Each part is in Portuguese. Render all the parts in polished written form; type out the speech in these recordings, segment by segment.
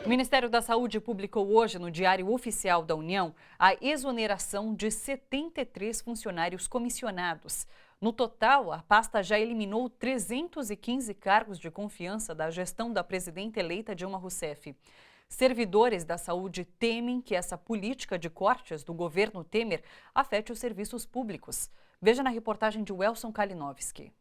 O Ministério da Saúde publicou hoje no Diário Oficial da União a exoneração de 73 funcionários comissionados. No total, a pasta já eliminou 315 cargos de confiança da gestão da presidenta eleita Dilma Rousseff. Servidores da saúde temem que essa política de cortes do governo Temer afete os serviços públicos. Veja na reportagem de Welson Kalinowski.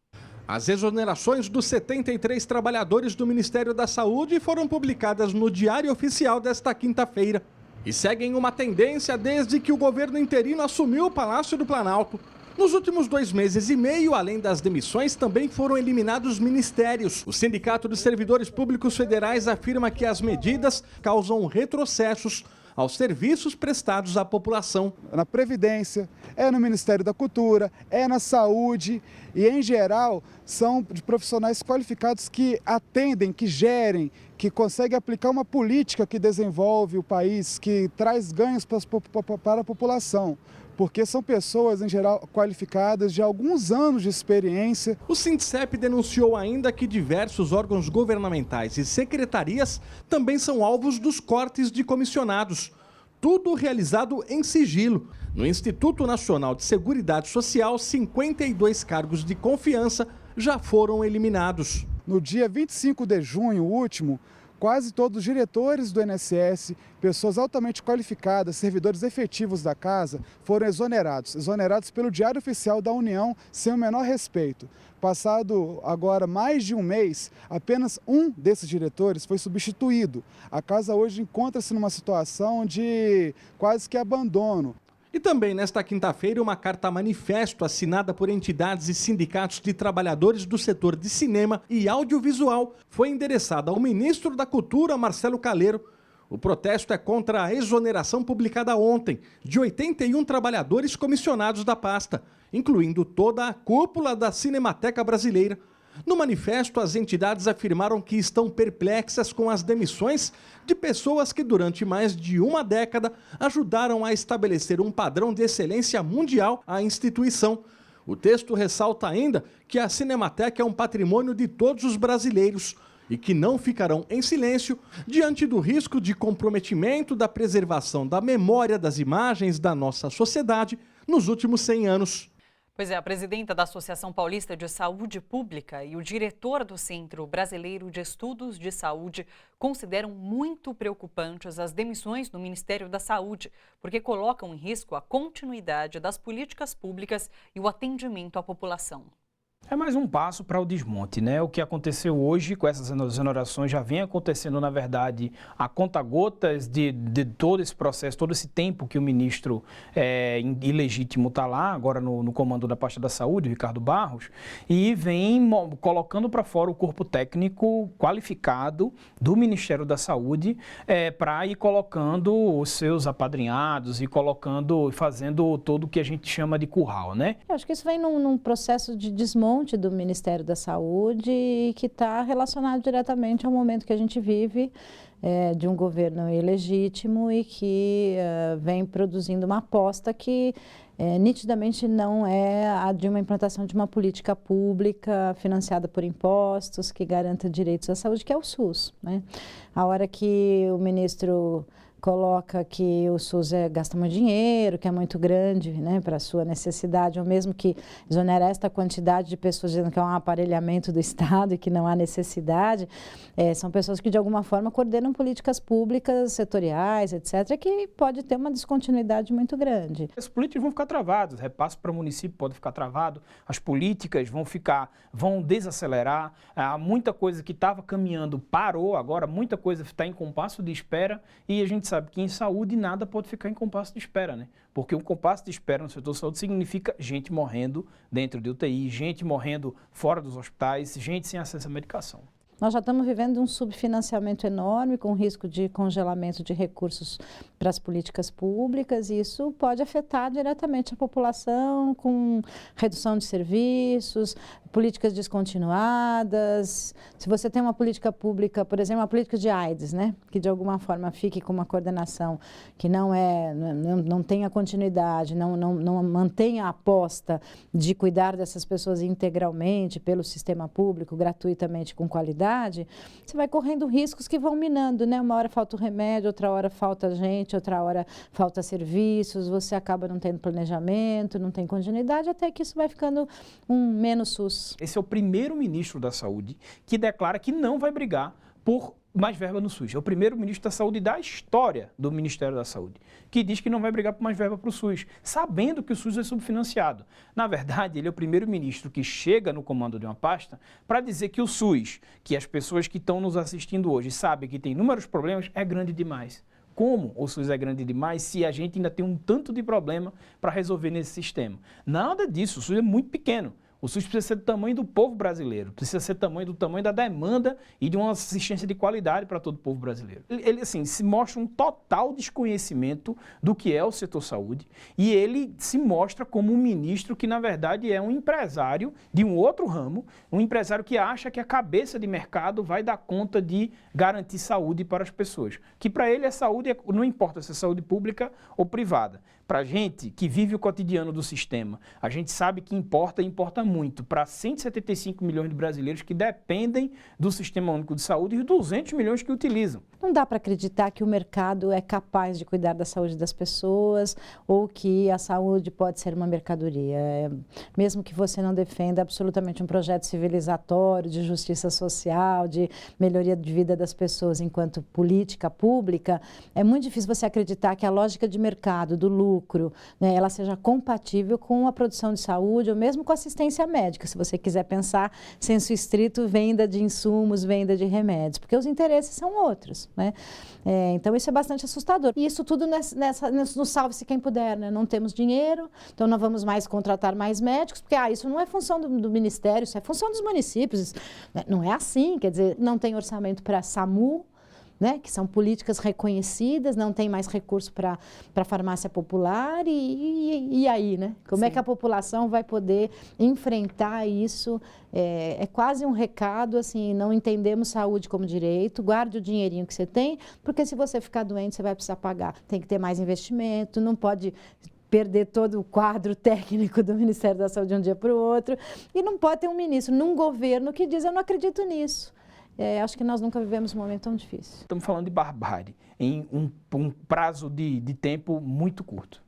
As exonerações dos 73 trabalhadores do Ministério da Saúde foram publicadas no Diário Oficial desta quinta-feira e seguem uma tendência desde que o governo interino assumiu o Palácio do Planalto. Nos últimos 2 meses e meio, além das demissões, também foram eliminados ministérios. O Sindicato dos Servidores Públicos Federais afirma que as medidas causam retrocessos aos serviços prestados à população. Na Previdência, é no Ministério da Cultura, é na Saúde e, em geral, são de profissionais qualificados que atendem, que gerem, que conseguem aplicar uma política que desenvolve o país, que traz ganhos para a população. Porque são pessoas, em geral, qualificadas de alguns anos de experiência. O Sindicep denunciou ainda que diversos órgãos governamentais e secretarias também são alvos dos cortes de comissionados. Tudo realizado em sigilo. No Instituto Nacional de Seguridade Social, 52 cargos de confiança já foram eliminados. No dia 25 de junho último, quase todos os diretores do INSS, pessoas altamente qualificadas, servidores efetivos da casa, foram exonerados pelo Diário Oficial da União, sem o menor respeito. Passado agora mais de um mês, apenas um desses diretores foi substituído. A casa hoje encontra-se numa situação de quase que abandono. E também nesta quinta-feira, uma carta manifesto assinada por entidades e sindicatos de trabalhadores do setor de cinema e audiovisual foi endereçada ao ministro da Cultura, Marcelo Calero. O protesto é contra a exoneração publicada ontem de 81 trabalhadores comissionados da pasta, incluindo toda a cúpula da Cinemateca Brasileira. No manifesto, as entidades afirmaram que estão perplexas com as demissões de pessoas que durante mais de uma década ajudaram a estabelecer um padrão de excelência mundial à instituição. O texto ressalta ainda que a Cinemateca é um patrimônio de todos os brasileiros e que não ficarão em silêncio diante do risco de comprometimento da preservação da memória das imagens da nossa sociedade nos últimos 100 anos. Pois é, a presidenta da Associação Paulista de Saúde Pública e o diretor do Centro Brasileiro de Estudos de Saúde consideram muito preocupantes as demissões no Ministério da Saúde, porque colocam em risco a continuidade das políticas públicas e o atendimento à população. É mais um passo para o desmonte, né? O que aconteceu hoje com essas exonerações já vem acontecendo, na verdade, a conta-gotas de todo esse processo, todo esse tempo que o ministro ilegítimo está lá, agora no comando da pasta da saúde, o Ricardo Barros, e vem colocando para fora o corpo técnico qualificado do Ministério da Saúde para ir colocando os seus apadrinhados e fazendo todo o que a gente chama de curral, né? Eu acho que isso vem num processo de desmonte do Ministério da Saúde e que está relacionado diretamente ao momento que a gente vive de um governo ilegítimo e que vem produzindo uma aposta que nitidamente não é a de uma implantação de uma política pública financiada por impostos que garanta direitos à saúde, que é o SUS, né? A hora que o ministro coloca que o SUS gasta muito dinheiro, que é muito grande, né, para a sua necessidade, ou mesmo que exonera esta quantidade de pessoas dizendo que é um aparelhamento do Estado e que não há necessidade, são pessoas que de alguma forma coordenam políticas públicas, setoriais, etc., que pode ter uma descontinuidade muito grande. As políticas vão ficar travadas, repasse para o município pode ficar travado, as políticas vão desacelerar, muita coisa que estava caminhando parou, agora muita coisa está em compasso de espera e a gente sabe que em saúde nada pode ficar em compasso de espera, né? Porque um compasso de espera no setor de saúde significa gente morrendo dentro de UTI, gente morrendo fora dos hospitais, gente sem acesso à medicação. Nós já estamos vivendo um subfinanciamento enorme, com risco de congelamento de recursos para as políticas públicas, e isso pode afetar diretamente a população, com redução de serviços, políticas descontinuadas. Se você tem uma política pública, por exemplo, uma política de AIDS, né, que de alguma forma fique com uma coordenação que não tenha continuidade, não mantenha a aposta de cuidar dessas pessoas integralmente pelo sistema público, gratuitamente, com qualidade, continuidade, você vai correndo riscos que vão minando, né? Uma hora falta o remédio, outra hora falta gente, outra hora falta serviços, você acaba não tendo planejamento, não tem continuidade, até que isso vai ficando um menos SUS. Esse é o primeiro ministro da Saúde que declara que não vai brigar por mais verba no SUS. É o primeiro ministro da Saúde da história do Ministério da Saúde, que diz que não vai brigar por mais verba para o SUS, sabendo que o SUS é subfinanciado. Na verdade, ele é o primeiro ministro que chega no comando de uma pasta para dizer que o SUS, que as pessoas que estão nos assistindo hoje sabem que tem inúmeros problemas, é grande demais. Como o SUS é grande demais se a gente ainda tem um tanto de problema para resolver nesse sistema? Nada disso, o SUS é muito pequeno. O SUS precisa ser do tamanho do povo brasileiro, precisa ser do tamanho da demanda e de uma assistência de qualidade para todo o povo brasileiro. Ele, assim, se mostra um total desconhecimento do que é o setor saúde e ele se mostra como um ministro que, na verdade, é um empresário de um outro ramo, um empresário que acha que a cabeça de mercado vai dar conta de garantir saúde para as pessoas. Que para ele a saúde, não importa se é saúde pública ou privada. Para a gente que vive o cotidiano do sistema, a gente sabe que importa e importa muito para 175 milhões de brasileiros que dependem do Sistema Único de Saúde e os 200 milhões que utilizam. Não dá para acreditar que o mercado é capaz de cuidar da saúde das pessoas ou que a saúde pode ser uma mercadoria. Mesmo que você não defenda absolutamente um projeto civilizatório, de justiça social, de melhoria de vida das pessoas enquanto política pública, é muito difícil você acreditar que a lógica de mercado, do lucro, né, ela seja compatível com a produção de saúde ou mesmo com a assistência médica, se você quiser pensar sensu estrito, venda de insumos, venda de remédios, porque os interesses são outros, né? Então isso é bastante assustador. E isso tudo no salve-se quem puder, né? Não temos dinheiro, então não vamos mais contratar mais médicos, porque isso não é função do Ministério, isso é função dos municípios, né? Não é assim, quer dizer, não tem orçamento para SAMU, né, que são políticas reconhecidas, não tem mais recurso para a farmácia popular e aí, né? Como é que a população vai poder enfrentar isso? É quase um recado, assim, não entendemos saúde como direito, guarde o dinheirinho que você tem, porque se você ficar doente, você vai precisar pagar. Tem que ter mais investimento, não pode perder todo o quadro técnico do Ministério da Saúde de um dia para o outro, e não pode ter um ministro num governo que diz, eu não acredito nisso. Acho que nós nunca vivemos um momento tão difícil. Estamos falando de barbárie em um prazo de tempo muito curto.